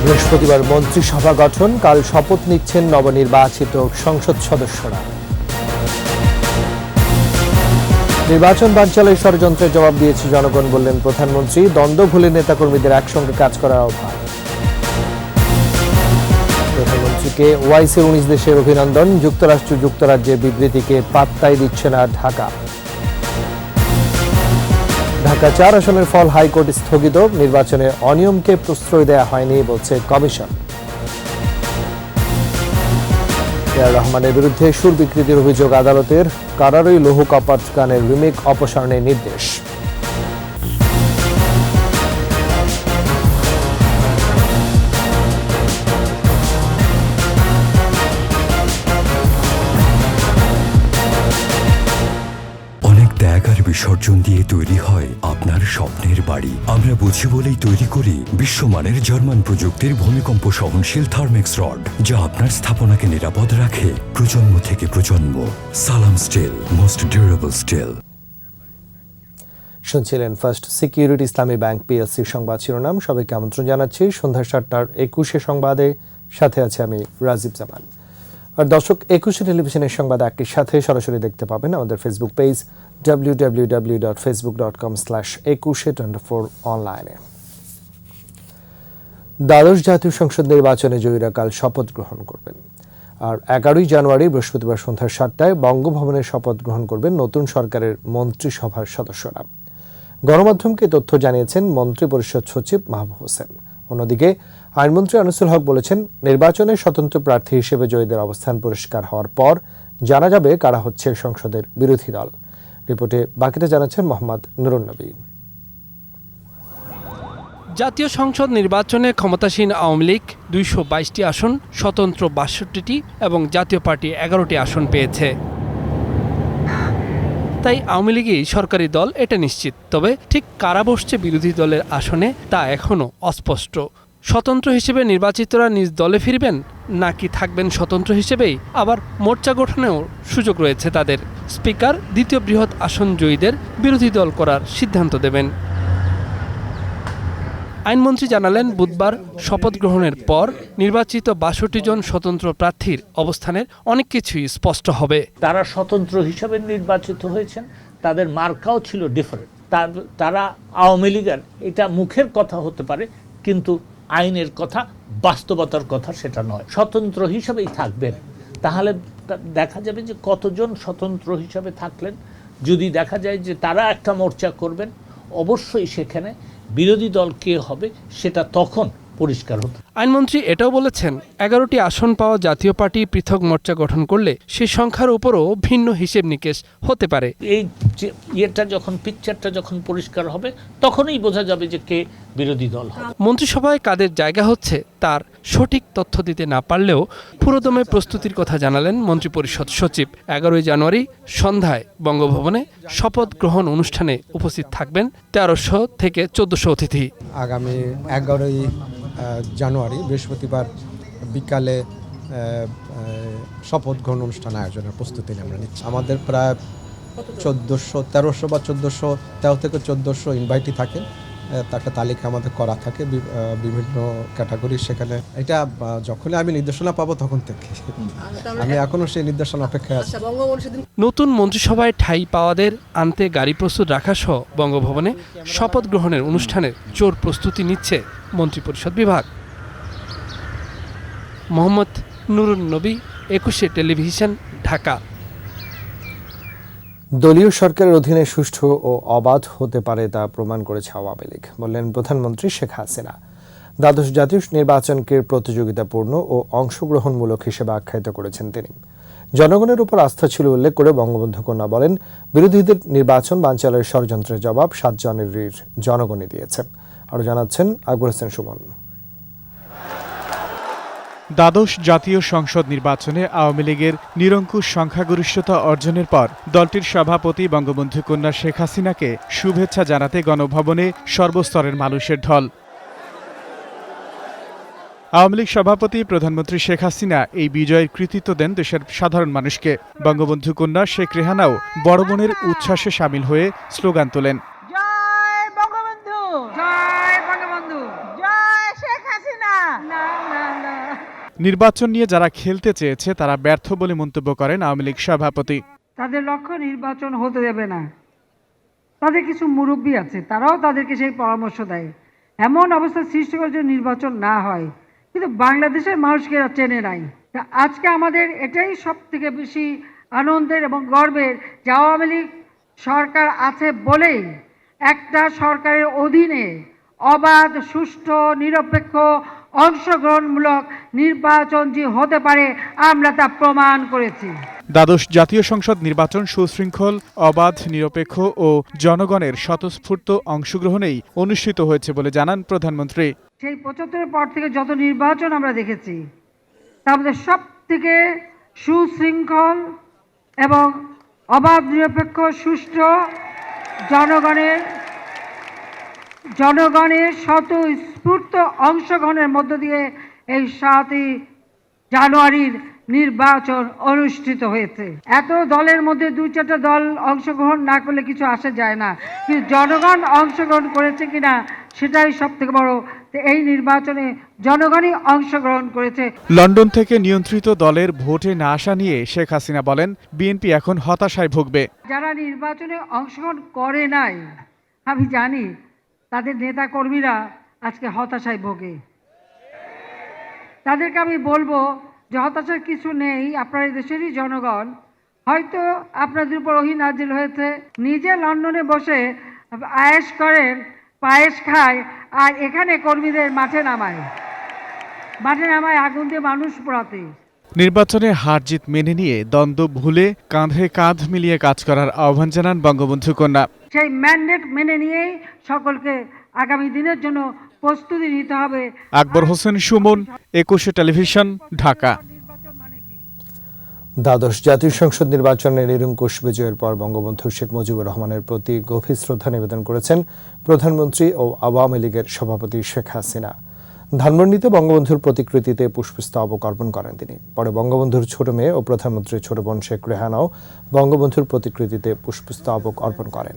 বৃহস্পতিবার মন্ত্রিসভা গঠন, কাল শপথ নিচ্ছেন নবনির্বাচিত সংসদ সদস্যরা। নির্বাচন বানচালের ষড়যন্ত্রের জবাব দিয়েছে জনগণ, বললেন প্রধানমন্ত্রী। দ্বন্দ্ব ভুলে নেতাকর্মীদের একসঙ্গে কাজ করার আহ্বান। প্রধানমন্ত্রীকে ওআইসির 19 দেশের অভিনন্দন। যুক্তরাজ্যের বিবৃতিকে পাত্তাই দিচ্ছে না ঢাকা। ঢাকা 4 আসনের ফল হাইকোর্ট স্থগিত। নির্বাচনে অনিয়মকে প্রশ্রয় দেওয়া হয়নি বলছে কমিশন। এআর রহমানের বিরুদ্ধে সুর বিকৃতির অভিযোগ আদালতের। কারারই লৌহ কপাট গানের রিমেক অপসারণের নির্দেশ। বিসর্জন দিয়ে তৈরি হয় আপনার স্বপ্নের বাড়ি। আমরা বুঝি বলেই তৈরি করি বিশ্বমানের জার্মান প্রযুক্তির ভূমিকম্প সহনশীল থার্মেক্স রড, যা আপনার স্থাপনাকে নিরাপদ রাখে প্রজন্ম থেকে প্রজন্ম। সালাম স্টিল, মোস্ট ডিউরেবল স্টিল। শুনছিলেন ফার্স্ট সিকিউরিটি ইসলামী ব্যাংক পিএলসি সংবাদ শিরোনাম। সবাইকে আমন্ত্রণ জানাচ্ছি সন্ধ্যা 7টার 21 সংবাদে। সাথে আছে আমি রাজীব জামান। আর দর্শক, 21 টেলিভিশনের সংবাদ একই সাথে সরাসরি দেখতে পাবেন আমাদের ফেসবুক পেজ www.facebook.com/2124 অনলাইনে। দ্বাদশ জাতীয় সংসদ নির্বাচনে জয়ীরা কাল শপথ গ্রহণ করবেন। আর 11 জানুয়ারি বৃহস্পতিবার সন্ধ্যা 7টায় বঙ্গভবনে শপথ গ্রহণ করবেন নতুন সরকারের মন্ত্রিসভার সদস্যরা। গণমাধ্যমকে তথ্য জানিয়েছেন মন্ত্রিপরিষদ সচিব মাহবুব হোসেন। অন্যদিকে আইনমন্ত্রী আনিসুল হক বলেছেন, নির্বাচনে স্বতন্ত্র প্রার্থী হিসেবে জয়ীদের অবস্থান পরিষ্কার হওয়ার পর জানা যাবে কারা হচ্ছে সংসদের বিরোধী দল। রিপোর্টে বাকিটা জানাচ্ছেন মোহাম্মদ নুরুন নবী। জাতীয় সংসদ নির্বাচনে ক্ষমতাসীন আওয়ামী লীগ 222টি আসন, স্বতন্ত্র 62টি এবং জাতীয় পার্টি 11টি আসন পেয়েছে। তাই আওয়ামী লীগই সরকারি দল, এটা নিশ্চিত। তবে ঠিক কারা বসছে বিরোধী দলের আসনে তা এখনও অস্পষ্ট। স্বতন্ত্র হিসেবে নির্বাচিতরা নিজ দলে ফিরবেন নাকি থাকবেন স্বতন্ত্র হিসেবেই, আবার মোর্চা গঠনেও সুযোগ রয়েছে তাদের। স্পিকার দ্বিতীয় বৃহৎ আসন জয়ীদের বিরোধী দল করার সিদ্ধান্ত দেবেন। আইনমন্ত্রী জানালেন, বুধবার শপথ গ্রহণের পর নির্বাচিত 62 জন স্বতন্ত্র প্রার্থীর অবস্থানের অনেক কিছুই স্পষ্ট হবে। তারা স্বতন্ত্র হিসাবে নির্বাচিত হয়েছেন, তাদের মার্কাও ছিল ডিফারেন্ট। তারা আওয়ামী লীগের, এটা মুখের কথা হতে পারে কিন্তু আইনের কথা, বাস্তবতার কথা সেটা নয়। স্বতন্ত্র হিসাবেই থাকবেন। তাহলে দেখা যাবে যে কতজন স্বতন্ত্র হিসাবে থাকলেন। যদি দেখা যায় যে তারা একটা মোর্চা করবেন, অবশ্যই সেখানে বিরোধী দল কে হবে সেটা তখন পরিষ্কার হতো। আইনমন্ত্রী এটাও বলেছেন, 11টি আসন পাওয়া জাতীয় পার্টি পৃথক মোর্চা গঠন করলে সে সংখ্যার উপরও ভিন্ন হিসেব নিকেশ হতে পারে। এই পিকচারটা যখন পরিষ্কার হবে তখনই বোঝা যাবে যে কে বিরোধী দল হবে। মন্ত্রিসভায় কাদের জায়গা হচ্ছে তার সঠিক তথ্য দিতে না পারলেও পুরোদমে প্রস্তুতির কথা জানালেন মন্ত্রিপরিষদ সচিব। 11 জানুয়ারি সন্ধ্যায় বঙ্গভবনে শপথ গ্রহণ অনুষ্ঠানে উপস্থিত থাকবেন 1300 থেকে 1400 অতিথি। আগামী 11 জানুয়ারি বৃহস্পতিবার বিকালে শপথ গ্রহণ অনুষ্ঠান আয়োজনের প্রস্তুতি আমরা নিচ্ছি। আমাদের প্রায় 1300 বা 1313 থেকে 1400 ইনভাইটি থাকে। একটা তালিকা আমাদের করা থাকে বিভিন্ন ক্যাটাগরি। সেখানে এটা যখনই আমি নির্দেশনা পাবো তখন থেকে, আমি এখনো সেই নির্দেশনা অপেক্ষায় আছি। নতুন মন্ত্রিসভায় ঠাঁই পাওয়াদের আনতে গাড়ি প্রস্তুত রাখা সহ বঙ্গভবনে শপথ গ্রহণের অনুষ্ঠানের জোর প্রস্তুতি নিচ্ছে মন্ত্রিপরিষদ বিভাগ। মোহাম্মদ নুরুন নবী, 21 টেলিভিশন, ঢাকা। দলীয় সরকারের অধীনে সুষ্ঠু ও অবাধ হতে পারে তা প্রমাণ করেছে আওয়ামী লীগ, বললেন প্রধানমন্ত্রী শেখ হাসিনা। দ্বাদশ জাতীয় নির্বাচনকে প্রতিযোগিতাপূর্ণ ও অংশগ্রহণমূলক হিসেবে আখ্যায়িত করেছেন তিনি। জনগণের উপর আস্থা ছিল উল্লেখ করে বঙ্গবন্ধু কন্যা বলেন, বিরোধীদের নির্বাচন বানচালের ষড়যন্ত্রের জবাব 7 জানুয়ারির জনগণই দিয়েছে। আরও জানাচ্ছেন আকবর হোসেন সুমন। দ্বাদশ জাতীয় সংসদ নির্বাচনে আওয়ামী লীগের নিরঙ্কুশ সংখ্যাগরিষ্ঠতা অর্জনের পর দলটির সভাপতি বঙ্গবন্ধু কন্যা শেখ হাসিনাকে শুভেচ্ছা জানাতে গণভবনে সর্বস্তরের মানুষের ঢল। আওয়ামী লীগ সভাপতি প্রধানমন্ত্রী শেখ হাসিনা এই বিজয়ের কৃতিত্ব দেন দেশের সাধারণ মানুষকে। বঙ্গবন্ধু কন্যা শেখ রেহানাও বড় বোনের উচ্ছ্বাসে সামিল হয়ে স্লোগান তোলেন, জয় বঙ্গবন্ধু, জয় বঙ্গবন্ধু, জয় শেখ হাসিনা, নির্বাচন নিয়ে যারা খেলতে চেয়েছে তারা ব্যর্থ বলে মন্তব্য করেন আওয়ামী লীগ সভাপতি। তাদের লক্ষ্য নির্বাচন হতে দেবে না। তাদের কিছু মুরব্বী আছে, তারাও তাদেরকে সেই পরামর্শ দেয় এমন অবস্থা সৃষ্টি করে যে নির্বাচন না হয়, কিন্তু বাংলাদেশের মানুষকে এরা চেনে নাই। তা আজকে আমাদের এটাই সব থেকে বেশি আনন্দের এবং গর্বের যে আওয়ামী লীগ সরকার আছে বলেই একটা সরকারের অধীনে অবাধ, সুষ্ঠু, নিরপেক্ষ, অংশগ্রহণমূলক নির্বাচন যে হতে পারে আমরা তা প্রমাণ করেছি। দ্বাদশ জাতীয় সংসদ নির্বাচন সুশৃঙ্খল, অবাধ, নিরপেক্ষ ও জনগণের স্বতঃস্ফূর্ত অংশগ্রহণেই অনুষ্ঠিত হয়েছে বলে জানান প্রধানমন্ত্রী। সেই ৭৫ পর থেকে যত নির্বাচন আমরা দেখেছি তার মধ্যে সব থেকে সুশৃঙ্খল এবং অবাধ, নিরপেক্ষ, সুষ্ঠু, জনগণের স্বতঃস্ফূর্ত অংশগ্রহণের মধ্য দিয়ে এই ৭ই জানুয়ারির নির্বাচন অনুষ্ঠিত হয়েছে। এত দলের মধ্যে ২-৪টা দল অংশগ্রহণ না করলে কিছু আসে যায় না, কিন্তু জনগণ অংশগ্রহণ করেছে কিনা সেটাই সব থেকে বড়। এই নির্বাচনে জনগণই অংশগ্রহণ করেছে। লন্ডন থেকে নিয়ন্ত্রিত দলের ভোটে না আসা নিয়ে শেখ হাসিনা বলেন, বিএনপি এখন হতাশায় ভুগবে। যারা নির্বাচনে অংশগ্রহণ করে নাই, আমি জানি তাদের নেতা কর্মীরা আজকে হতাশায় ভোগে। তাদেরকে আমি বলবো যে হতাশার কিছু নেই। আপনার দেশেরই জনগণ, হয়তো আপনাদের উপর ওহী নাজিল হয়েছে, নিজে লন্ডনে বসে আয়েশ করেন, পায়েস খায়, আর এখানে কর্মীদের মাঠে নামায় আগুন দিয়ে মানুষ পোড়াতে। নির্বাচনে হার জিত মেনে নিয়ে দ্বন্দ্ব ভুলে কাঁধে কাঁধ মিলিয়ে কাজ করার আহ্বান জানান বঙ্গবন্ধু কন্যা। সেই ম্যান্ডেট মেনে নিয়েই সকলকে আগামী দিনের জন্য প্রস্তুতি নিতে হবে। আকবর হোসেন সুমন, ২১ টেলিভিশন, ঢাকা। দ্বাদশ জাতীয় সংসদ নির্বাচনে নিরঙ্কুশ বিজয়ের পর বঙ্গবন্ধু শেখ মুজিবুর রহমানের প্রতি গভীর শ্রদ্ধা নিবেদন করেছেন প্রধানমন্ত্রী ও আওয়ামী লীগের সভাপতি শেখ হাসিনা। ধানমন্ডিতে বঙ্গবন্ধুর প্রতিকৃতিতে পুষ্পস্তবক অর্পণ করেন তিনি। পরে বঙ্গবন্ধুর ছোট মেয়ে ও প্রধানমন্ত্রীর ছোট বোন শেখ রেহানাও বঙ্গবন্ধুর প্রতিকৃতিতে পুষ্পস্তবক অর্পণ করেন।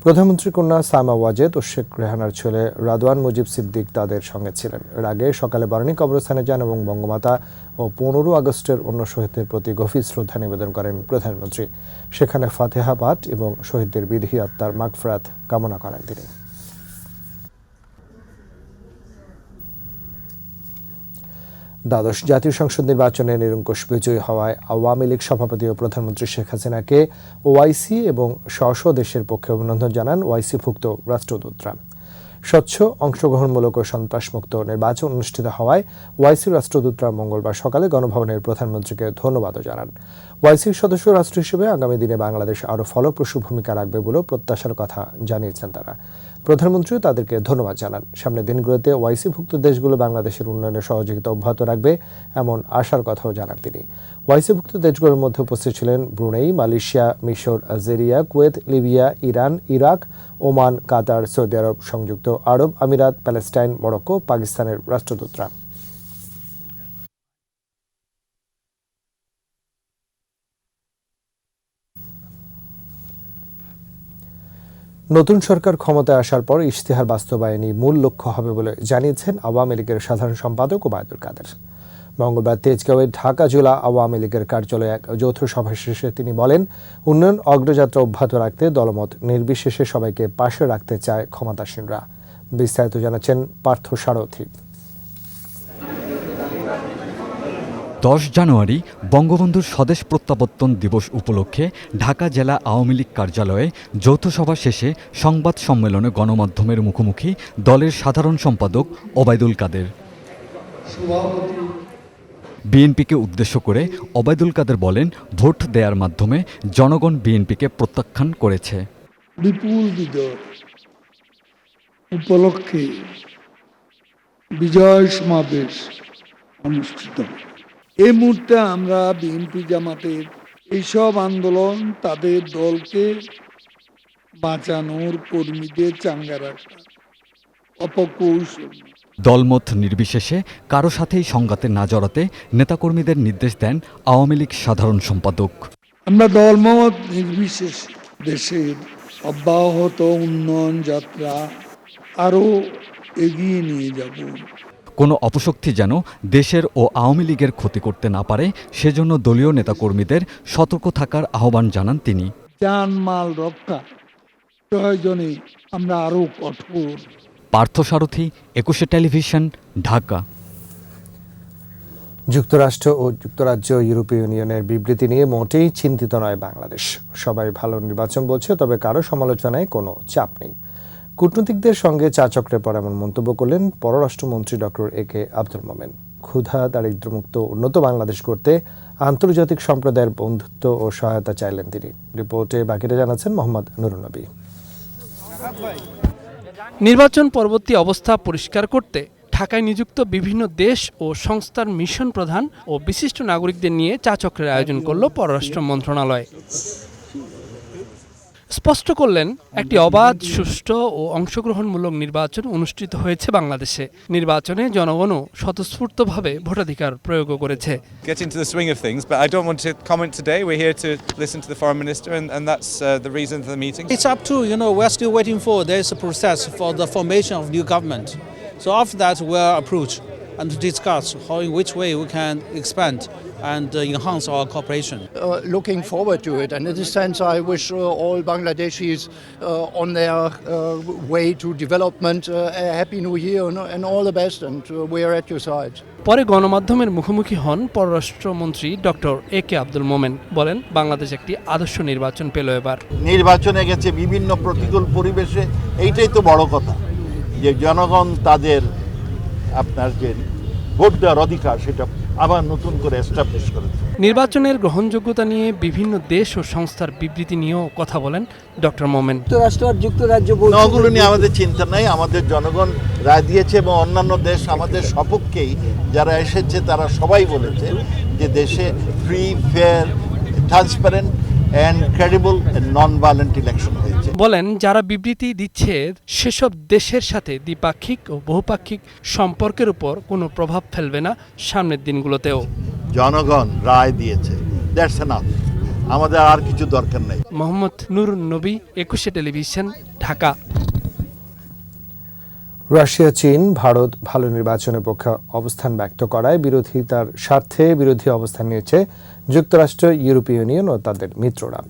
প্রধানমন্ত্রীর কন্যা সায়মা ওয়াজেদ ও শেখ রেহানার ছেলে রাদওয়ান মুজিব সিদ্দিক তাদের সঙ্গে ছিলেন। এর আগে সকালে বারণী কবরস্থানে যান এবং বঙ্গমাতা ও ১৫ আগস্টের অন্য শহীদদের প্রতি গভীর শ্রদ্ধা নিবেদন করেন প্রধানমন্ত্রী। সেখানে ফাতেহা পাঠ এবং শহীদদের বিধি আত্মার মাগফিরাত কামনা করেন তিনি। দ্বাদশ জাতীয় সংসদ নির্বাচনে নিরঙ্কুশ বিজয়ী হওয়ায় আওয়ামী লীগ সভাপতি ও প্রধানমন্ত্রী শেখ হাসিনাকে ওআইসি এবং স্ব দেশের পক্ষে অভিনন্দন জানান ওআইসিভুক্ত রাষ্ট্রদূতরা। স্বচ্ছ, অংশগ্রহণমূলক ও সন্ত্রাসমুক্ত নির্বাচন অনুষ্ঠিত হওয়ায় ওআইসি রাষ্ট্রদূতরা মঙ্গলবার সকালে গণভবনের প্রধানমন্ত্রীকে ধন্যবাদও জানান। ওআইসির সদস্য রাষ্ট্র হিসেবে আগামী দিনে বাংলাদেশ আরও ফলপ্রসূ ভূমিকা রাখবে বলেও প্রত্যাশার কথা জানিয়েছেন তারা। প্রধানমন্ত্রীও তাদেরকে ধন্যবাদ জানান। সামনের দিনগুলোতে ওআইসিভুক্ত দেশগুলো বাংলাদেশের উন্নয়নে সহযোগিতা অব্যাহত রাখবে এমন আশার কথাও জানান তিনি। ওআইসিভুক্ত দেশগুলোর মধ্যে উপস্থিত ছিলেন ব্রুনেই, মালয়েশিয়া, মিশর, Algeria, Kuwait, Libya, Iran, Iraq, Oman, Qatar, Saudi Arab, সংযুক্ত আরব আমিরাত, প্যালেস্টাইন, মরক্কো, পাকিস্তানের রাষ্ট্রদূতরা। নতুন সরকার ক্ষমতায় আসার পর ইশতেহার বাস্তবায়নই মূল লক্ষ্য হবে বলে জানিয়েছেন আওয়ামী লীগের সাধারণ সম্পাদক ওবায়দুল কাদের। মঙ্গলবার তেজগাঁওয়ে ঢাকা জেলা আওয়ামী লীগের কার্যালয়ে এক যৌথ সভা শেষে তিনি বলেন, উন্নয়ন অগ্রযাত্রা অব্যাহত রাখতে দলমত নির্বিশেষে সবাইকে পাশে রাখতে চায় ক্ষমতাসীনরা। বিস্তারিত জানাচ্ছেন পার্থ সারথী। 10 জানুয়ারি বঙ্গবন্ধুর স্বদেশ প্রত্যাবর্তন দিবস উপলক্ষে ঢাকা জেলা আওয়ামী লীগ কার্যালয়ে যৌথ সভা শেষে সংবাদ সম্মেলনে গণমাধ্যমের মুখোমুখি দলের সাধারণ সম্পাদক ওবায়দুল কাদের। বিএনপিকে উদ্দেশ্য করে ওবায়দুল কাদের বলেন, ভোট দেওয়ার মাধ্যমে জনগণ বিএনপিকে প্রত্যাখ্যান করেছে। বিপুল বিজয় উপলক্ষে বিজয় সমাবেশ অনুষ্ঠিত। এই মুহূর্তে আমরা বিএনপি জামাতের এইসব আন্দোলন তাদের দলকে বাঁচানোর, কর্মীদের চাঙ্গা রাখা অপকৌশল। দলমত নির্বিশেষে কারো সাথেই সংঘাতে না জড়াতে নেতাকর্মীদের নির্দেশ দেন আওয়ামী লীগ সাধারণ সম্পাদক। আমরা দলমত নির্বিশেষে দেশের অব্যাহত উন্নয়ন যাত্রা আরও এগিয়ে নিয়ে যাব। কোনো অপশক্তি যেন দেশের ও আওয়ামী লীগের ক্ষতি করতে না পারে সেজন্য দলীয় নেতাকর্মীদের সতর্ক থাকার আহ্বান জানান তিনি। জানমাল রক্ষা প্রয়োজনে আমরা আরো কঠোর। পার্থসারথী, ২১ টেলিভিশন, ঢাকা। যুক্তরাষ্ট্র ও যুক্তরাজ্য ইউরোপীয় ইউনিয়নের বিবৃতি নিয়ে মোটেই চিন্তিত নয় বাংলাদেশ। সবাই ভালো নির্বাচন বলছে, তবে কারো সমালোচনায় কোনো চাপ নেই। কূটনীতিকদের সঙ্গে চা চক্রে পর এমন মন্তব্য করলেন পররাষ্ট্রমন্ত্রী ডক্টর একে আব্দুল মোমেন। ক্ষুধা দারিদ্র্যমুক্ত উন্নত বাংলাদেশ করতে আন্তর্জাতিক সম্প্রদায়ের বন্ধুত্ব ও সহায়তা চাইলেন তিনি। রিপোর্টে বাকিটা জানাচ্ছেন মোহাম্মদ নুরুন নবী। নির্বাচন পরবর্তী অবস্থা পরিষ্কার করতে ঢাকায় নিযুক্ত বিভিন্ন দেশ ও সংস্থার মিশন প্রধান ও বিশিষ্ট নাগরিকদের নিয়ে চা চক্রের আয়োজন করল পররাষ্ট্র মন্ত্রণালয়। স্পষ্ট করলেন, একটি অবাধ, সুষ্ঠু ও অংশগ্রহণমূলক নির্বাচন অনুষ্ঠিত হয়েছে বাংলাদেশে। নির্বাচনে জনগণও স্বতঃস্ফূর্তভাবে ভোটাধিকার প্রয়োগও করেছে। Get into the swing of things, but I don't want to comment today. We're here to listen to the Foreign Minister, and that's the reason for the meeting. It's up to, we're still waiting for, there's a process for the formation of new government. So after that, we'll approach and to discuss how, in which way we can expand and enhance our cooperation. Looking forward to it, and in this sense I wish all Bangladeshis on their way to development a happy new year and all the best, and we are at your side. পরে গণমাধ্যমের মুখোমুখি হন পররাষ্ট্রমন্ত্রী doctor একে আব্দুল মোমেন। বলেন, বাংলাদেশ একটি আদর্শ নির্বাচন পেল এবার। নির্বাচনে গেছে বিভিন্ন প্রতিকূল পরিবেশে, এইটাই তো বড় কথা, যে জনগণ তাদের আপনার যে ভোট দেওয়ার অধিকার সেটা আবার নতুন করে এস্টাবলিশ করেছে। নির্বাচনের গ্রহণযোগ্যতা নিয়ে বিভিন্ন দেশ ও সংস্থার বিবৃতি নিয়েও কথা বলেন ডক্টর মোমেন। যুক্তরাষ্ট্র আর যুক্তরাজ্য ওগুলো নিয়ে আমাদের চিন্তা নাই, আমাদের জনগণ রায় দিয়েছে এবং অন্যান্য দেশ আমাদের সপক্ষেই যারা এসেছে তারা সবাই বলেছে যে দেশে free, fair, transparent and credible non violent election হয়েছে। বলেন, যারা বিবৃতি দিচ্ছে সেসব দেশের সাথে দ্বিপাক্ষিক ও বহুপাক্ষিক সম্পর্কের উপর কোনো প্রভাব ফেলবে না সামনের দিনগুলোতেও। জনগণ রায় দিয়েছে, দ্যাটস এনাফ, আমাদের আর কিছু দরকার নেই। মোহাম্মদ নুরুন নবী, ২১ টেলিভিশন, ঢাকা। রাশিয়া, চীন, ভারত ভালো নির্বাচনের পক্ষে অবস্থান ব্যক্ত করায় বিরোধিতার স্বার্থে বিরোধী অবস্থান নিয়েছে যুক্তরাষ্ট্র, ইউরোপীয় ইউনিয়ন ও তাদের মিত্ররা।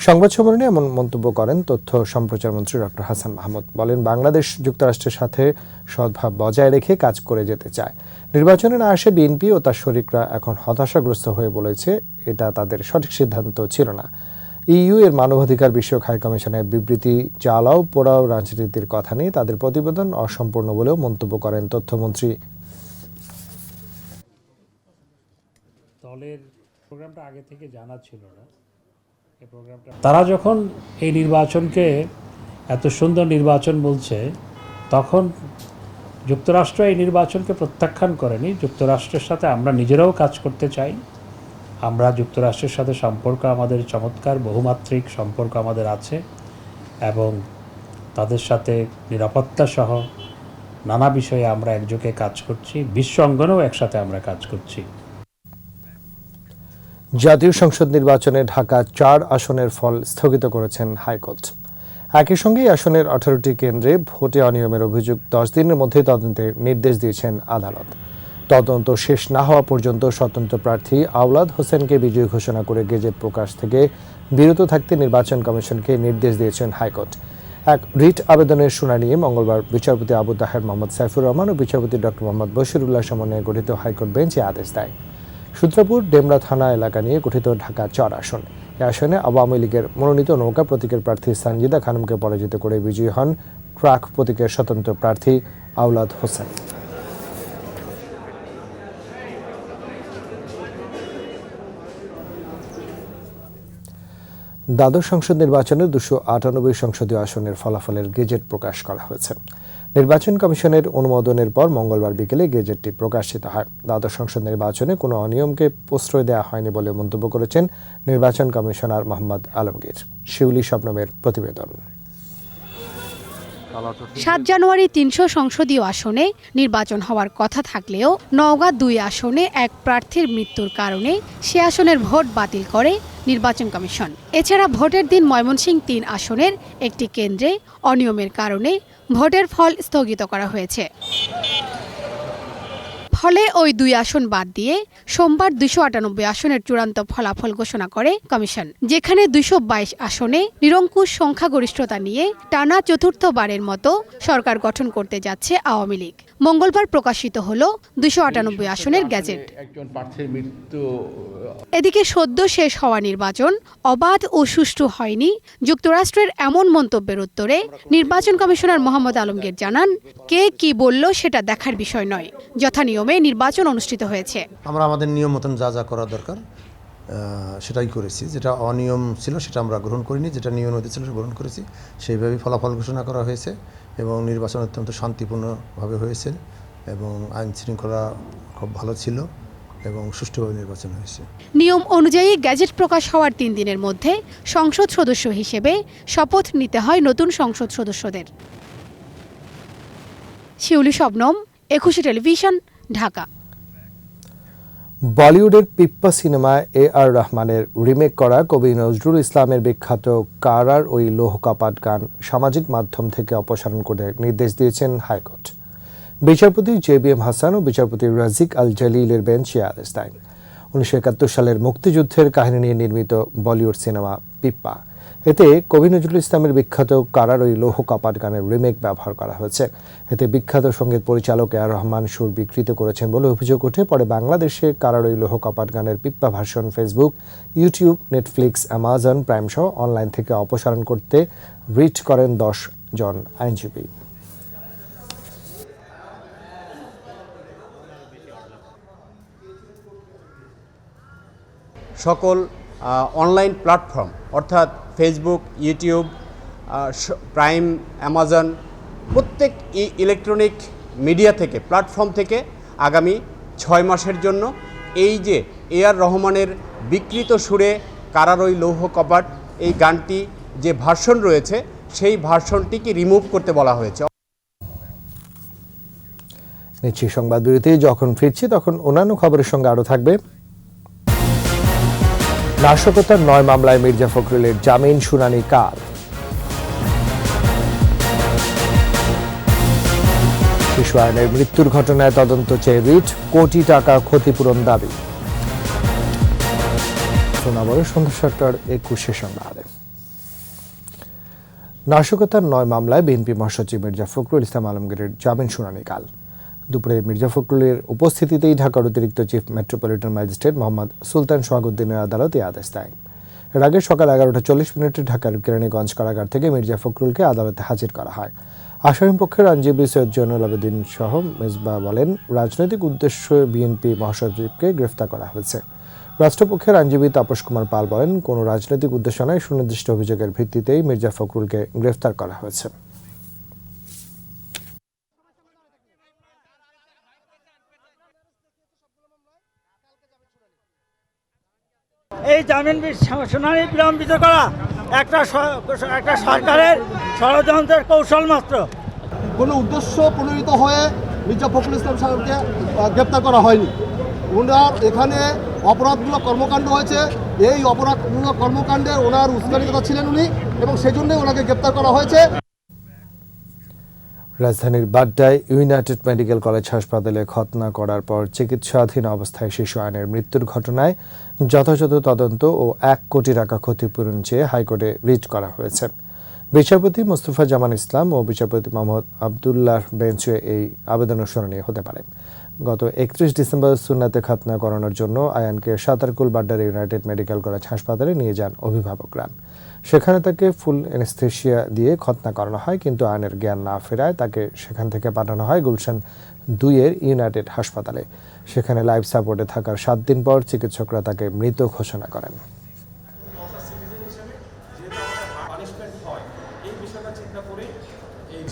সংবাদ সম্মেলনে এমন মন্তব্য করেন তথ্য সম্প্রচার মন্ত্রী ডক্টর হাসান মাহমুদ। বলেন, বাংলাদেশ যুক্তরাষ্ট্রের সাথে সদ্ভাব বজায় রেখে কাজ করে যেতে চায়। নির্বাচনে না আসে বিএনপি ও তার শরিকরা এখন হতাশাগ্রস্ত হয়ে বলেছে এটা তাদের সঠিক সিদ্ধান্ত ছিল না। ইইউ এর মানবাধিকার বিষয়ক হাইকমিশনের বিবৃতি জ্বালাও পোড়াও রাজনীতির কথা নিয়ে তাদের প্রতিবেদন অসম্পূর্ণ বলেও মন্তব্য করেন তথ্যমন্ত্রী। দলের প্রোগ্রামটা আগে থেকে জানা ছিল না। এই প্রোগ্রামটা তারা যখন এই নির্বাচনকে এত সুন্দর নির্বাচন বলছে, তখন যুক্তরাষ্ট্র এই নির্বাচনকে প্রত্যাখ্যান করেনি। যুক্তরাষ্ট্রের সাথে আমরা নিজেরাও কাজ করতে চাই। আমরা যুক্তরাষ্ট্রের সাথে সম্পর্ক আমাদের চমৎকার, বহুমাত্রিক সম্পর্ক আমাদের আছে, এবং তাদের সাথে নিরাপত্তা সহ নানা বিষয়ে আমরা একযোগে কাজ করছি। বিশ্ব অঙ্গনেও একসাথে আমরা কাজ করছি। জাতীয় সংসদ নির্বাচনে ঢাকা ৪ আসনের ফল স্থগিত করেছেন হাইকোর্ট। একই সঙ্গে এই আসনের 18টি কেন্দ্রে ভোটে অনিয়মের অভিযোগ 10 দিনের মধ্যে তদন্তের নির্দেশ দিয়েছেন আদালত। তদন্ত শেষ না হওয়া পর্যন্ত স্বতন্ত্র প্রার্থী আওলাদ হোসেনকে বিজয়ী ঘোষণা করে গেজেট প্রকাশ থেকে বিরত থাকতে নির্বাচন কমিশনকে নির্দেশ দিয়েছেন হাইকোর্ট। এক রিট আবেদনের শুনানি মঙ্গলবার বিচারপতি আবু তাহের মোহাম্মদ সাইফুর রহমান ও বিচারপতি ডক্টর মোহাম্মদ বশিরুল্লাহ সমন্বয়ে গঠিত হাইকোর্ট বেঞ্চ এই আদেশ দেয়। সূত্রপুর ডেমরা থানা এলাকা নিয়ে গঠিত ঢাকা ৪ আসন। এই আসনে আওয়ামী লীগের মনোনীত নৌকা প্রতীকের প্রার্থী সানজিদা খানমকে পরাজিত করে বিজয়ী হন ট্রাক প্রতীকের স্বতন্ত্র প্রার্থী আওলাদ হোসেন। দ্বাদশ সংসদ নির্বাচনে 298 সংসদীয় আসনের ফলাফলের গেজেট প্রকাশ করা হয়েছে। নির্বাচন কমিশনের অনুমোদনের পর মঙ্গলবার বিকেলে গেজেটটি প্রকাশিত হয়। দ্বাদশ সংসদ নির্বাচনে কোনো অনিয়মকে প্রশ্রয় দেওয়া হয়নি বলে মন্তব্য করেছেন নির্বাচন কমিশনার মোহাম্মদ আলমগীর। শিউলি শবনমের প্রতিবেদন। ৭ জানুয়ারি ৩০০ সংসদীয় আসনে নির্বাচন হওয়ার কথা থাকলেও নওগাঁ ২ আসনে এক প্রার্থীর মৃত্যুর কারণে সে আসনের ভোট বাতিল করে নির্বাচন কমিশন। এছাড়া ভোটের দিন ময়মনসিংহ ৩ আসনের একটি কেন্দ্রে অনিয়মের কারণে ভোটের ফল স্থগিত করা হয়েছে। ফলে ওই 2 আসন বাদ দিয়ে সোমবার 298 আসনের চূড়ান্ত ফলাফল ঘোষণা করে কমিশন, যেখানে 222 আসনে নিরঙ্কুশ সংখ্যাগরিষ্ঠতা নিয়ে টানা চতুর্থবারের মতো সরকার গঠন করতে যাচ্ছে আওয়ামী লীগ। মঙ্গলবার প্রকাশিত হল 298 আসনের গ্যাজেট। এদিকে সদ্য শেষ হওয়া নির্বাচন অবাধ ও সুষ্ঠু হয়নি যুক্তরাষ্ট্রের এমন মন্তব্যের উত্তরে নির্বাচন কমিশনার মোহাম্মদ আলমগীর জানান, কে কি বলল সেটা দেখার বিষয় নয়, যথানিয়মে নির্বাচন অনুষ্ঠিত হয়েছে। আমরা আমাদের নিয়ম মতন যা যা করা দরকার সেটাই করেছি। যেটা অনিয়ম ছিল সেটা আমরা গ্রহণ করিনি, যেটা নিয়ম ছিল সেটা গ্রহণ করেছি। সেইভাবেই ফলাফল ঘোষণা করা হয়েছে এবং নির্বাচন অত্যন্ত শান্তিপূর্ণভাবে হয়েছে এবং আইন শৃঙ্খলা খুব ভালো ছিল এবং সুষ্ঠুভাবে নির্বাচন হয়েছে। নিয়ম অনুযায়ী গ্যাজেট প্রকাশ হওয়ার 3 দিনের মধ্যে সংসদ সদস্য হিসেবে শপথ নিতে হয় নতুন সংসদ সদস্যদের। শিউলি শবনম, 21 টেলিভিশন, ঢাকা। বলিউডের পিপ্পা সিনেমায় AR রহমানের রিমেক করা কবি নজরুল ইসলামের বিখ্যাত কারার ওই লৌহ কপাট গান সামাজিক মাধ্যম থেকে অপসারণ করে নির্দেশ দিয়েছেন হাইকোর্ট। বিচারপতি JBM হাসান ও বিচারপতি রাজিক আল জালিলের বেঞ্চ এ আদেশ দেয়। 1971 সালের মুক্তিযুদ্ধের কাহিনী নিয়ে নির্মিত বলিউড সিনেমা পিপ্পা, এতে কবি নজরুল ইসলামের বিখ্যাত কারার ওই লৌহ কপাট গানের রিমেক ব্যবহার করা হয়েছে। এতে বিখ্যাত সঙ্গীত পরিচালক AR রহমান সুর বিকৃত করেছেন বলে অভিযোগ ওঠে। পরে বাংলাদেশে কারার ওই লৌহ কপাট গানের Pippa version Facebook, YouTube, Netflix, Amazon prime সহ অনলাইন থেকে অপসারণ করতে রিট করেন 10 জন আইনজীবী। সকল অনলাইন প্ল্যাটফর্ম অর্থাৎ ফেসবুক, ইউটিউব, প্রাইম, অ্যামাজন প্রত্যেক ইলেকট্রনিক মিডিয়া থেকে প্ল্যাটফর্ম থেকে আগামী 6 মাসের জন্য এই যে AR রহমানের বিকৃত সুরে কারার ওই লৌহ কপাট এই গানটি যে ভার্সন রয়েছে সেই ভার্সনটিকে রিমুভ করতে বলা হয়েছে। নিচ্ছি সংবাদ বিরতি। যখন ফিরছি তখন অন্যান্য খবরের সঙ্গে আরও থাকবে। নাশকতার 9 মামলায় মির্জা ফখরুলের জামিন শুনানি কাল। শিশু আইনের মৃত্যুর ঘটনায় তদন্ত চেয়ে রিট, কোটি টাকা ক্ষতিপূরণ দাবি। শোনাবো সন্ধ্যা 7টার 21 সংবাদে। নাশকতার 9 মামলায় বিএনপি মহাসচিব মির্জা ফখরুল ইসলাম আলমগীরের জামিন শুনানি কাল। দুপুরে মির্জা ফখরুলের উপস্থিতিতেই ঢাকার অতিরিক্ত চিফ মেট্রোপলিটন ম্যাজিস্ট্রেট মোহাম্মদ সুলতান সোহাগউদ্দিনের আদালত এই আদেশ দেয়। এর আগে সকাল 11:40 ঢাকার কেরানীগঞ্জ কারাগার থেকে মির্জা ফখরুলকে আদালতে হাজির করা হয়। আসামিপক্ষের আইনজীবী সৈয়দ জয়নুল আবেদিন সহ মেজবা বলেন, রাজনৈতিক উদ্দেশ্যে বিএনপি মহাসচিবকে গ্রেফতার করা হয়েছে। রাষ্ট্রপক্ষের আইনজীবী তাপস কুমার পাল বলেন, কোনো রাজনৈতিক উদ্দেশ্য নয়, সুনির্দিষ্ট অভিযোগের ভিত্তিতেই মির্জা ফখরুলকে গ্রেফতার করা হয়েছে। এই জামিন শুনানি বিলম্বিত করা একটা সরকারের ষড়যন্ত্রের কৌশল মাত্র। কোনো উদ্দেশ্য প্রণোদিত হয়ে মির্জা ফখরুল ইসলাম সাহেবকে গ্রেপ্তার করা হয়নি। ওনার এখানে অপরাধমূলক কর্মকাণ্ড হয়েছে, এই অপরাধমূলক কর্মকাণ্ডে ওনার উস্কানিদাতা ছিলেন উনি এবং সেজন্যই ওনাকে গ্রেপ্তার করা হয়েছে। রাজধানীর বাড্ডায় ইউনাইটেড মেডিকেল কলেজ হাসপাতালে খতনা করার পর চিকিৎসাধীন অবস্থায় শিশু আইনের মৃত্যুর ঘটনায় যথাযথ তদন্ত ও 1 কোটি টাকা ক্ষতিপূরণ চেয়ে হাইকোর্টে রিট করা হয়েছে। বিচারপতি মোস্তফা জামান ইসলাম ও বিচারপতি মোহাম্মদ আবদুল্লাহর বেঞ্চে এই আবেদনের শুনানি হতে পারে। গত 31 ডিসেম্বর সুন্নাতে খতনা করানোর জন্য আয়ানকে সাতারকুল বাড্ডার ইউনাইটেড মেডিকেল কলেজ হাসপাতালে নিয়ে যান অভিভাবকরা। সেখানে তাকে ফুল অ্যানেস্থেশিয়া দিয়ে খতনা করানো হয়, কিন্তু আয়নের জ্ঞান না ফেরায় তাকে সেখান থেকে পাঠানো হয় গুলশান 2-এর ইউনাইটেড হাসপাতালে। সেখানে লাইফ সাপোর্টে থাকার 7 দিন পর চিকিৎসকরা তাকে মৃত ঘোষণা করেন।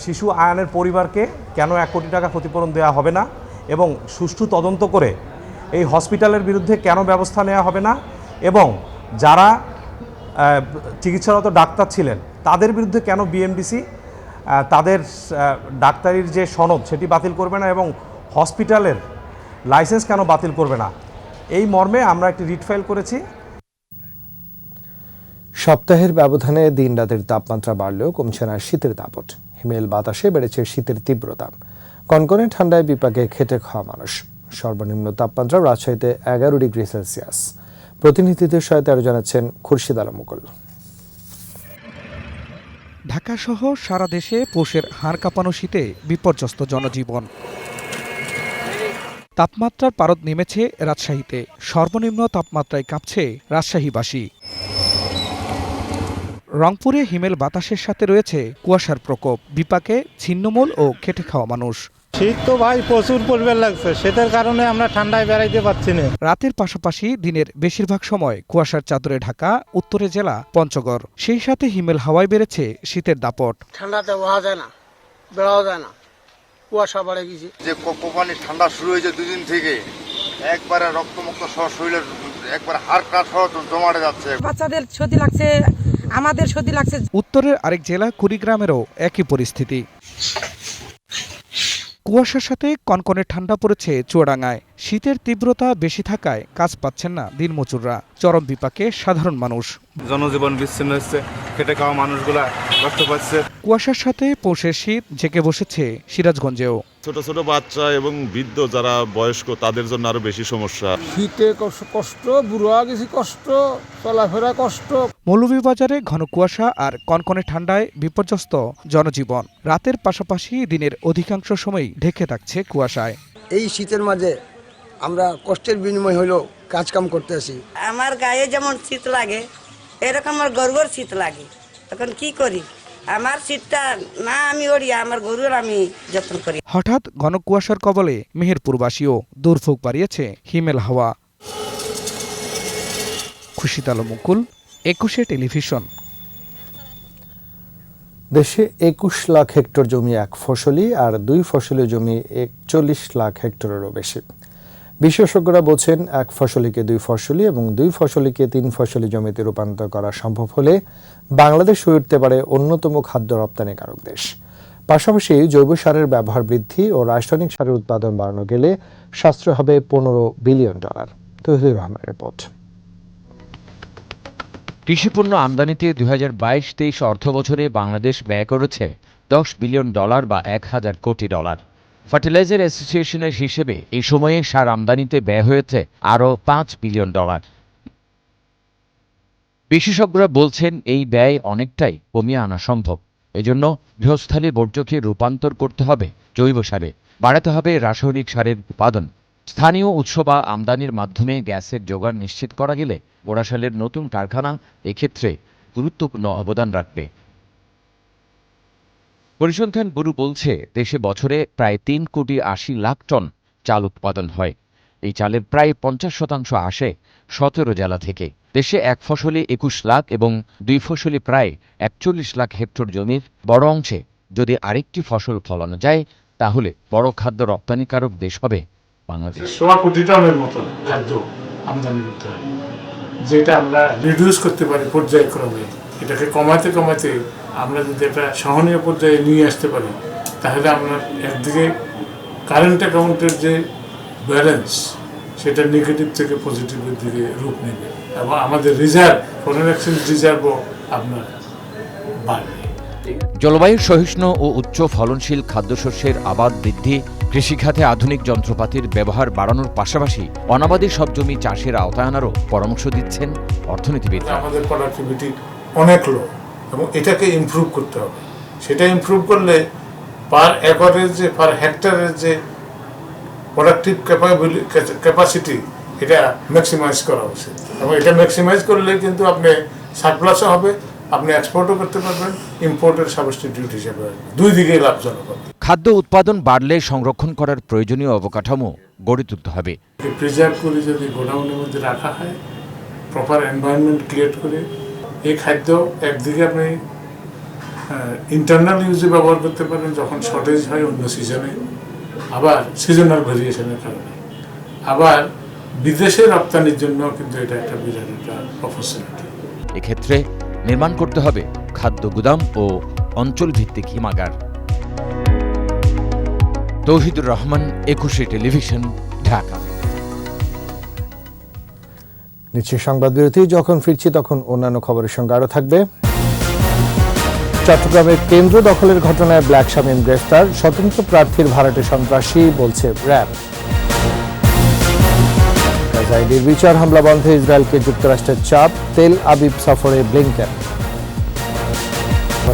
শিশু আয়নের পরিবারকে কেন 1 কোটি টাকা ক্ষতিপূরণ দেওয়া হবে না এবং সুষ্ঠু তদন্ত করে এই হসপিটালের বিরুদ্ধে কেন ব্যবস্থা নেওয়া হবে না এবং যারা চিকিৎসারত ডাক্তার ছিলেন তাদের বিরুদ্ধে কেন বিএমডিসি তাদের ডাক্তারির যে সনদ সেটি বাতিল করবে না এবং হসপিটালের লাইসেন্স কেন বাতিল করবে না, এই মর্মে আমরা একটি রিট ফাইল করেছি। সপ্তাহের ব্যবধানে দিন রাতের তাপমাত্রা বাড়লেও কমছে না শীতের দাপট। হিমেল বাতাসে বেড়েছে শীতের তীব্রতা। কনকনে ঠান্ডায় বিপাকে খেটে খাওয়া মানুষ। সর্বনিম্ন তাপমাত্রা রাজশাহীতে 11 ডিগ্রি সেলসিয়াস। প্রতিনিধিদের সহায়তা আরও জানাচ্ছেন খুরশিদ আলম মুকুল। ঢাকাসহ সারা দেশে পৌষের হাড় কাঁপানো শীতে বিপর্যস্ত জনজীবন। তাপমাত্রার পারদ নেমেছে রাজশাহীতে, সর্বনিম্ন তাপমাত্রায় কাঁপছে রাজশাহীবাসী। রংপুরে হিমেল বাতাসের সাথে রয়েছে কুয়াশার প্রকোপ, বিপাকে ছিন্নমূল ও খেটে খাওয়া মানুষ। শীত তো ভাই প্রচুর পরিমাণ লাগছে, শীতের কারণে আমরা ঠান্ডায় বেড়াইতে পারছি না। রাতের পাশাপাশি দিনের বেশিরভাগ সময় কুয়াশার চাদরে ঢাকা উত্তরে জেলা পঞ্চগড়, সেই সাথে হিমেল হাওয়ায় বেড়েছে শীতের দাপট। ঠান্ডাতে বহা যায় না, বেড়াও যায় না, কুয়াশা বাড়ে গেছে। যে কোপানি ঠান্ডা শুরু হয়েছে দুদিন থেকে, একবারে রক্তমুক্ত সহ শরীরের একবার হাড় কাঠ সহ জমাটে যাচ্ছে। বাচ্চাদের সর্দি লাগছে, আমাদের সর্দি লাগছে। উত্তরের আরেক জেলা কুড়িগ্রামেরও একই পরিস্থিতি। কুয়াশার সাথে কনকনে ঠান্ডা পড়েছে চুয়াডাঙ্গায়। শীতের তীব্রতা বেশি থাকায় কাজ পাচ্ছেন না দিনমজুররা, চরম বিপাকে সাধারণ মানুষ। জনজীবন বিচ্ছিন্ন হচ্ছে, খেটে খাওয়া মানুষগুলা কষ্ট পাচ্ছে। কুয়াশার সাথে পৌষের শীত জেঁকে বসেছে সিরাজগঞ্জেও। ছোট ছোট বাচ্চা এবং বৃদ্ধ যারা বয়স্ক তাদের জন্য আরো বেশি সমস্যা। শীতে কষ্ট, বুড়া গেছি কষ্ট, চলাফেরা কষ্ট। মৌলভীবাজারে ঘন কুয়াশা আর কনকনে ঠান্ডায় বিপর্যস্ত জনজীবন। রাতের পাশাপাশি দিনের অধিকাংশ সময়ই ঢেকে থাকছে কুয়াশায়। এই শীতের মাঝে আমরা কষ্টের বিনিময় হলেও কাজকাম করতে আসি। আমার গায়ে যেমন শীত লাগে এরকম আমার গরুর শীত লাগে, তখন কি করি? আমার শীতটা না আমি ওড়ি, আমার গরুর আমি যত্ন করি। হঠাৎ ঘন কুয়াশার কবলে মেহেরপুরবাসীও, দুর্ভোগ বাড়িয়েছে হিমেল হাওয়া। খুরশিদ আলম মুকুল, 21 টেলিভিশন। দেশে 21 লাখ হেক্টর জমি এক ফসলি আর 2 ফসলি জমি 41 লাখ হেক্টরেরও বেশি। বিশেষজ্ঞরা বলছেন, এক ফসলিকে 2 ফসলি এবং 2 ফসলিকে 3 ফসলি জমিতে রূপান্তর করা সম্ভব হলে বাংলাদেশ হয়ে উঠতে পারে অন্যতম খাদ্য রপ্তানিকারক দেশ। পাশাপাশি জৈব সারের ব্যবহার বৃদ্ধি ও রাসায়নিক সারের উৎপাদন বাড়ানো গেলে সাশ্রয় হবে $15 বিলিয়ন। তৌহিদুর রহমানের রিপোর্ট। কৃষিপণ্য আমদানিতে 2022-23 অর্থবছরে বাংলাদেশ ব্যয় করেছে $10 বিলিয়ন বা $1000 কোটি। ফার্টিলাইজার অ্যাসোসিয়েশনের হিসেবে এই সময়ে সার আমদানিতে ব্যয় হয়েছে আরও $5 বিলিয়ন। বিশেষজ্ঞরা বলছেন, এই ব্যয় অনেকটাই কমিয়ে আনা সম্ভব। এজন্য গৃহস্থালী বর্জ্যকে রূপান্তর করতে হবে জৈব সারে, বাড়াতে হবে রাসায়নিক সারের উৎপাদন। স্থানীয় উৎস বা আমদানির মাধ্যমে গ্যাসের যোগান নিশ্চিত করা গেলে বরিশালের নতুন কারখানা এক্ষেত্রে গুরুত্বপূর্ণ অবদান রাখবে। পরিসংখ্যান ব্যুরো বলছে, দেশে বছরে প্রায় 3,80,00,000 টন চাল উৎপাদন হয়। এই চালের প্রায় 50% আসে 17 জেলা থেকে। দেশে এক ফসলি 21 লাখ এবং 2 ফসলি প্রায় 41 লাখ হেক্টর জমির বড় অংশে যদি আরেকটি ফসল ফলানো যায়, তাহলে বড় খাদ্য রপ্তানিকারক দেশ হবে বাংলাদেশ। 100 কোটি টনের মতো খাদ্য আমদানি করতে হয়, যেটা আমরা রিডিউস করতে পারি পর্যায়ক্রমে। এটাকে কমাতে কমাতে আমরা যদি একটা সহনীয় পর্যায়ে নিয়ে আসতে পারি, তাহলে আমরা একদিকে কারেন্ট অ্যাকাউন্টের যে ব্যালেন্স সেটা নেগেটিভ থেকে পজিটিভের দিকে রূপ নেবে এবং আমাদের রিজার্ভ, ফরেন এক্সচেঞ্জ রিজার্ভও আপনার বাড়বে। জলবায়ু সহিষ্ণু ও উচ্চ ফলনশীল খাদ্যশস্যের আবাদ বৃদ্ধি, কৃষিখাতে আধুনিক যন্ত্রপাতির ব্যবহার বাড়ানোর পাশাপাশি অনাবাদী সব জমি চাষের আওতায় আনারও পরামর্শ দিচ্ছেন অর্থনীতিবিদরা। আমাদের প্রোডাক্টিভিটি অনেক লো এবং এটাকে ইমপ্রুভ করতে হবে। সেটা ইমপ্রুভ করলে পার একরের যে, পার হেক্টরের যে প্রোডাক্টিভ ক্যাপাসিটি, এটা ম্যাক্সিমাইজ করা উচিত এবং এটা ম্যাক্সিমাইজ করলে কিন্তু আপনি সারপ্লাসও হবে, আপনি এক্সপোর্টও করতে পারবেন, ইম্পোর্টের সাবস্টিটিউট হিসেবে দুই দিকেই লাভজনক হবে। খাদ্য উৎপাদন বাড়লে সংরক্ষণ করার প্রয়োজনীয় অবকাঠামো গড়ে তুলতে হবে। প্রিজার্ভ করে যদি গোডাউনের মধ্যে রাখা হয়, প্রপার এনভায়রনমেন্ট ক্রিয়েট করে, এই খাদ্য একদিকে আপনি ইন্টারনাল ইউজে ব্যবহার করতে পারেন যখন শর্টেজ হয় অন্য সিজনে, আবার সিজনাল ভেরিয়েশনের কারণে, আবার বিদেশে রপ্তানির জন্য কিন্তু এটা একটা বিরাট একটা অপরচুনিটি। এক্ষেত্রে নির্মাণ করতে হবে খাদ্য গুদাম ও অঞ্চলভিত্তিক হিমাগার। তৌহিদুর রহমান, 21 টেলিভিশন, ঢাকা। নিচ্ছে সংবাদ বিরতি। যখন ফিরছি তখন অন্যান্য খবরের সঙ্গে আরও থাকবে। চট্টগ্রামের কেন্দ্র দখলের ঘটনায় ব্ল্যাক শামীম গ্রেফতার, স্বতন্ত্র প্রার্থীর ভাড়াটে সন্ত্রাসী বলছে র্যাব। গাজায় নির্বিচার হামলা বন্ধে ইসরায়েলকে যুক্তরাষ্ট্রের চাপ, তেল আবিব সফরে ব্লিংকেন।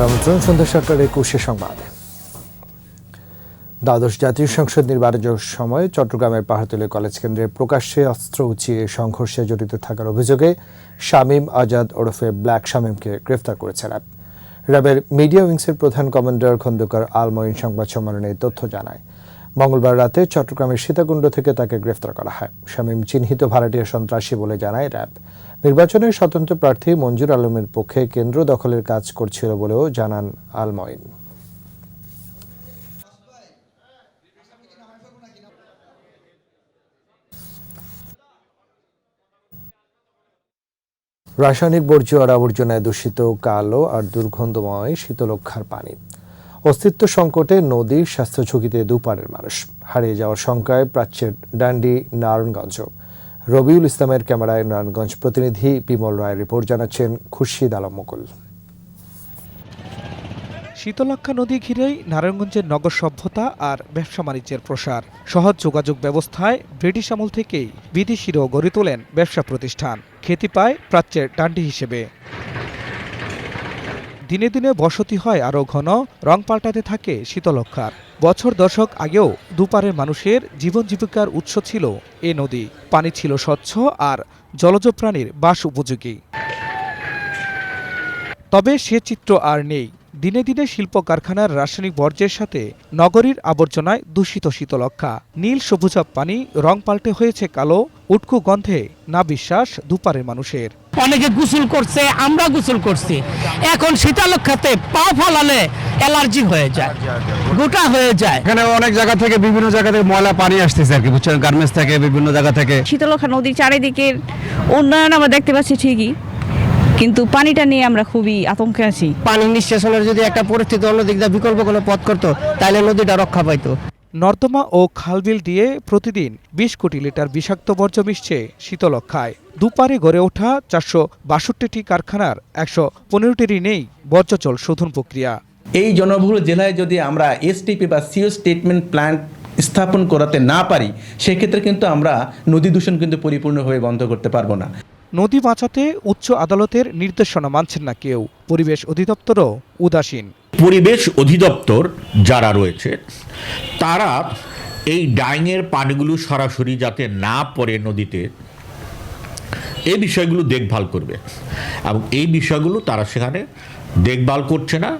আমন্ত্রণ সন্ধ্যা 7:21 সংবাদ। দ্বাদশ জাতীয় সংসদ নির্বাচনের সময় চট্টগ্রামের পাহাড়তলী কলেজ কেন্দ্রে প্রকাশ্যে অস্ত্র উঁচিয়ে সংঘর্ষে জড়িত থাকার অভিযোগে শামীম আজাদ ওরফে ব্ল্যাক শামীমকে গ্রেফতার করেছে র্যাব। র্যাবের মিডিয়া উইংসের প্রধান কমান্ডার খন্দকার আল মঈন সংবাদ সম্মেলনে এই তথ্য জানায়। মঙ্গলবার রাতে চট্টগ্রামের সীতাকুণ্ড থেকে তাকে গ্রেফতার করা হয়। শামীম চিহ্নিত ভাড়াটিয়া সন্ত্রাসী বলে জানায় র্যাব। নির্বাচনের স্বতন্ত্র প্রার্থী মঞ্জুর আলমের পক্ষে কেন্দ্র দখলের কাজ করছিল বলেও জানান আল মঈন। রাসায়নিক বর্জ্য আর আবর্জনায় দূষিত কালো আর দুর্গন্ধময় শীতলক্ষার পানি। অস্তিত্ব সংকটে নদীর স্বাস্থ্য ঝুঁকিতে দুপারের মানুষ। হারিয়ে যাওয়ার শঙ্কায় প্রাচ্যের ডান্ডি, নারায়ণগঞ্জ। রবিউল ইসলামের ক্যামেরায় নারায়ণগঞ্জ প্রতিনিধি বিমল রায়ের রিপোর্ট, জানাচ্ছেন খুরশিদ আলম মুকুল। শীতলক্ষা নদী ঘিরেই নারায়ণগঞ্জের নগর সভ্যতা আর ব্যবসা বাণিজ্যের প্রসার। সহজ যোগাযোগ ব্যবস্থায় ব্রিটিশ আমল থেকেই বিদেশিরাও গড়ে তোলেন ব্যবসা প্রতিষ্ঠান। খ্যাতি পায় প্রাচ্যের ডান্ডি হিসেবে। দিনে দিনে বসতি হয় আরও ঘন, রং পাল্টাতে থাকে শীতলক্ষার। বছর দশক আগেও দুপারের মানুষের জীবন জীবিকার উৎস ছিল এ নদী। পানি ছিল স্বচ্ছ আর জলজ প্রাণীর বাস উপযোগী। তবে সে চিত্র আর নেই। দিনে দিনে শিল্প কারখানার রাসায়নিক বর্জ্যের সাথে নগরীর আবর্জনায় দূষিত শীতলক্ষা। নীল সবুজাব পানি রং পাল্টে হয়েছে কালো, উটকো গন্ধে না বিশ্বাস দুপারের মানুষের। অনেকে গোসল করছে, আমরা গোসল করছি। এখন শীতলক্ষাতে পা ফলালে অ্যালার্জি হয়ে যায়, গোটা হয়ে যায়। এখানে অনেক জায়গা থেকে বিভিন্ন জায়গা থেকে ময়লা পানি আসতেছে আর কি, বুঝছেন, গার্মেন্টস থেকে বিভিন্ন জায়গা থেকে। শীতলক্ষা নদীর চারিদিকের উন্নয়ন আমরা দেখতে পাচ্ছি ঠিকই, কিন্তু পানিটা নিয়ে আমরা খুবই আতঙ্কে আছি। পানি নিষ্কাশনের যদি একটা পরিস্থিতি অন্যদিক দিয়ে বিকল্প কোনো পথ করতো তাহলে নদীটা রক্ষা পাইতো। নর্দমা ও খালবিল দিয়ে প্রতিদিন 20 কোটি লিটার বিষাক্ত বর্জ্য মিশছে শীতলক্ষায়। দুপারে গড়ে ওঠা 462টি কারখানার 115টিরই নেই বর্জ্যজল শোধন প্রক্রিয়া। এই জনবহুল জেলায় যদি আমরা এসটিপি বা সিওস ট্রিটমেন্ট প্ল্যান্ট স্থাপন করাতে না পারি, সেক্ষেত্রে কিন্তু আমরা নদী দূষণ কিন্তু পরিপূর্ণভাবে বন্ধ করতে পারবো না। নদী বাঁচাতে উচ্চ আদালতের নির্দেশনা মানছেন না কেউ। পরিবেশ অধিদপ্তরও উদাসীন। পরিবেশ অধিদপ্তর যারা রয়েছে তারা এই ডাইংয়ের পানিগুলো সরাসরি যাতে না পড়ে নদীতে, এই বিষয়গুলো দেখভাল করবে, এবং এই বিষয়গুলো তারা সেখানে দেখভাল করছে না।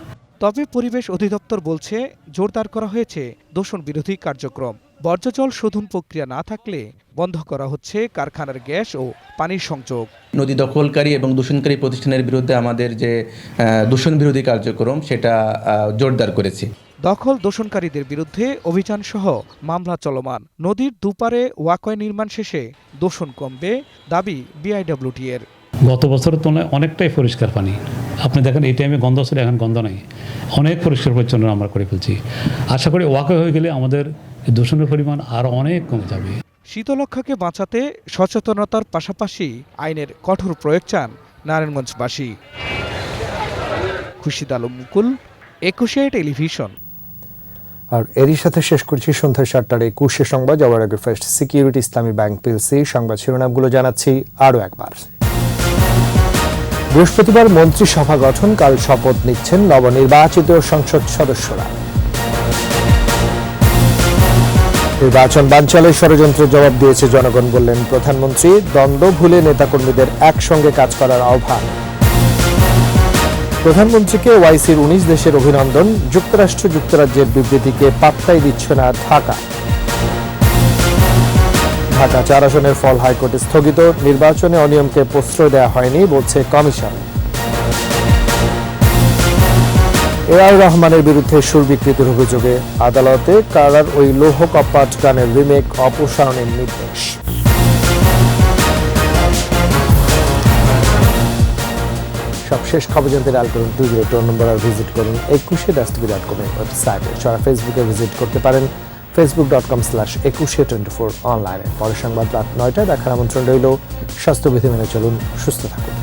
তবে পরিবেশ অধিদপ্তর বলছে জোরদার করা হয়েছে দূষণ বিরোধী কার্যক্রম। বর্জ্যজল শোধন প্রক্রিয়া না থাকলে বন্ধ করা হচ্ছে কারখানার গ্যাস ও পানির সংযোগ। নদী দখলকারী এবং দূষণকারী প্রতিষ্ঠানের বিরুদ্ধে আমাদের যে দূষণ বিরোধী কার্যক্রম সেটা জোরদার করেছি। দখল দূষণকারীদের বিরুদ্ধে অভিযান সহ মামলা চলমান। নদীর দুপারে ওয়াকওয়ে নির্মাণ শেষে দূষণ কমবে দাবি বিআইডব্লিউটি এর। গত বছরের তুলনায় অনেকটাই পরিষ্কার পানি। আপনি দেখেন এই টাইমে গন্ধ ছিল, এখন গন্ধ নেই। অনেক পরিষ্কার পরিচ্ছন্ন আমরা করে ফেলছি। আশা করি ওয়াকওয়ে হয়ে গেলে আমাদের দূষণের পরিমাণ আরও অনেক কমে যাবে। শীতলক্ষাকে বাঁচাতে সচেতনতার পাশাপাশি আইনের কঠোর প্রয়োগ চান নারায়ণগঞ্জবাসী। খুরশিদ আলম মুকুল, 21 টেলিভিশন। আর এরই সাথে শেষ করছি সন্ধ্যা 7:21 সংবাদ। যাওয়ার আগে ফার্স্ট সিকিউরিটি ইসলামী ব্যাংক পিএলসি সংবাদ শিরোনামগুলো জানাচ্ছি আরও একবার। বৃহস্পতিবার মন্ত্রিসভা গঠন, কাল শপথ নিচ্ছেন নবনির্বাচিত সংসদ সদস্যরা। নির্বাচন বানচালের ষড়যন্ত্রের জবাব দিয়েছে জনগণ, বললেন প্রধানমন্ত্রী। দ্বন্দ্ব ভুলে নেতাকর্মীদের একসঙ্গে কাজ করার আহ্বান। প্রধানমন্ত্রীকে ওআইসির 19 দেশের অভিনন্দন। যুক্তরাষ্ট্র যুক্তরাজ্যের বিবৃতিকে পাত্তাই দিচ্ছে না ঢাকা। ঢাকা 4 আসনের ফল হাইকোর্টে স্থগিত। নির্বাচনে অনিয়মকে প্রশ্রয় দেওয়া হয়নি বলছে কমিশন। এআর রহমানের বিরুদ্ধে সুর বিকৃতির অভিযোগে আদালতে কারার ওই লৌহ কপাট গানের রিমেক অপসারণের নির্দেশ। সবশেষ খবর জানতে ডায়াল করুন 202 নম্বর আর ভিজিট করুন 21.com ওয়েবসাইটে। সারা ফেসবুকে ভিজিট করতে পারেন facebook.com/2124 অনলাইনে। পরের সংবাদ রাত 9টায় দেখার আমন্ত্রণ রইল। স্বাস্থ্যবিধি মেনে চলুন, সুস্থ থাকুন।